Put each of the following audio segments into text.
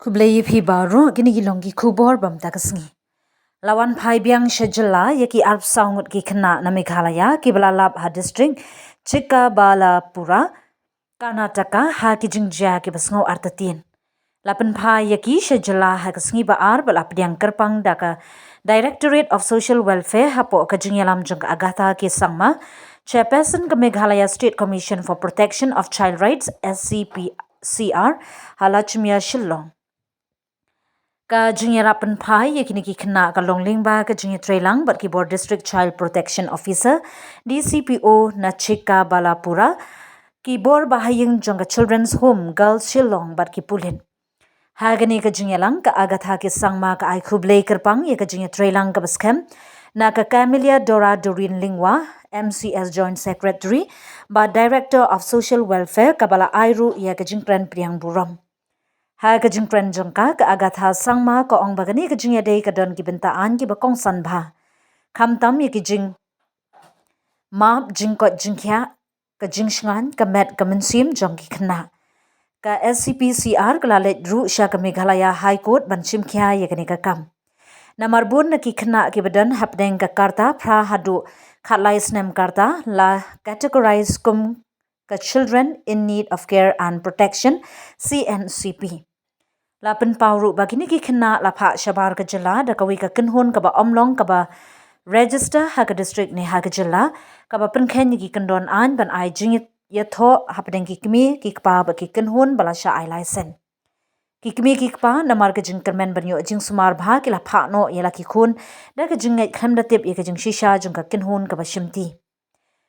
Kublai phi baro gini gilongi kubor bam takasngi. Lawan phai biang shejala yaki arp saungut ki Khynnah na Meghalaya ki balalap ha district Chikkabalapura Karnataka ha ki jingjia ki basngo artatin. Lapan phai yaki shejala ha kasngi ba ar balap diang kerpang daka Directorate of Social Welfare hapo ka jingyalam jang agatha ki sangma Chairperson ka Meghalaya State Commission for Protection of Child Rights SCPCR halachmia shillong. Ka jingya rapan phai yakini ki Khynnah ka longling ba ka jingya trailang bat ki board district child protection officer DCPO na Chikkabalapura ki bor bahayeng jong ka children's home girls shillong bat ki pulhin hagani ka jingya lang ka agatha ki sangma ka ai khublei kerpang ya ka jingya trailang ka baskem na ka Camelia Dora Dorin Lingwa MCS Joint Secretary ba Director of Social Welfare kabala airu ya ka jingpren priang buram. Ha ka jingpren jongka ka agatha sangma ka ong bagani ka jingya dei ka don ki bentaan ki bakong san bha. Kamtam ya ki jing map jingkot jingkya ka jingshngan ka met ka mensim jong ki Khynnah. Ka SCPCR ka lalet ru sya ka Meghalaya High Court banchim kya ya kani ka kam. Namarbun na ki Khynnah ki badan hapdeng ka karta pra hadu khatlai snem karta la categorize kum ka Children in Need of Care and Protection CNCP. Lapan pauru bagini ki Khynnah la pha shabar ka jala da kawi ka kinhun ka ba omlong ka ba register ha ka district ni ha ka jala ka ba penkhen ki kandon an ban ai jingit yatho hapdeng ki kmi ki kpa ba ki kinhun bala sha ai license. Ki kmi ki kpa namar ka jing kermen banyo jing sumar bha ki la pha no yela ki khun da ka jing ngai kham da tip ye ka jing shisha jing ka kinhun ka ba shimti.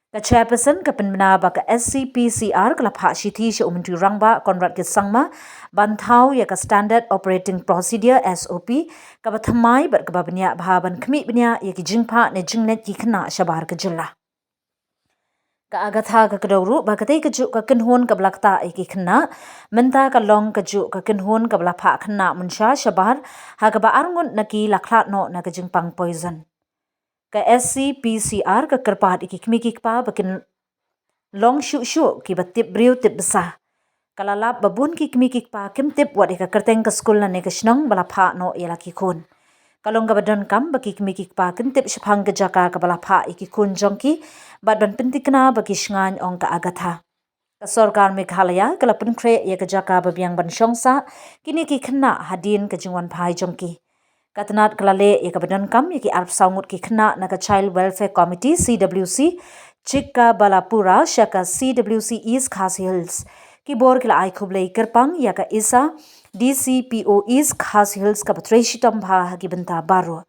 Ka chairperson ka penmana ba ka SCPCR ka la pha shithi she umuntu rangba konrad ki sangma banthau ya ka standard operating procedure SOP ka ba thamai bar ka ba banya bha ban khmi banya ya ki jingpha ne jingnet ki Khynnah shabar ka jilla. Ka agatha ka kadawru ba ka tei ka ju ka kinhun ka blakta ki Khynnah menta ka long ka ju ka kinhun ka bla pha Khynnah munsha shabar ha ka ba arngun na ki lakhlat no na ka jingpang poison. Ka SCPCR ka kerpat iki kmi ki kpa bakin long shu ki batip briu tip besa. Kalalap babun ki kmi ki kpa kim tip wat ka kerteng ka skul na ne ka shnong bala pha no yela ki khun. Kalong ka badon kam baki kmi ki kpa kin tip shapang ka jaka ka bala pha iki khun jongki bad ban pentikna baki shngan ong ka agatha. Ka Sarkar Meghalaya kala penkre ya ka jaka babiang ban shongsa kini ki Khynnah hadin ka jingwan phai jongki. Katanat kalale ya ka badan kam ya ki arp saungut ki Khynnah na ka Child Welfare Committee CWC Chikkabalapura shaka CWC East Khas Hills ki bor kila ai khublei kerpang ya ka isa DCPO East Khas Hills ka patre shitam bha ki benta baro.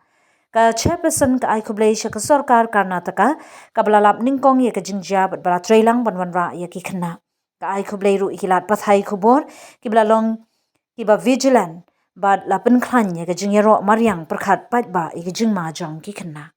Ka chairperson ka ai khublei shaka Sarkar Karnataka ka balalap ningkong ya ka jingjia bat bala trailang banwanra ya ki Khynnah. Ka ai khublei ru ikilat pathai khubor ki balalong ki ba vigilant bad lapen khlanya ka jingyaro maryang prakhat pat ba iki jingma jong ki Khynnah.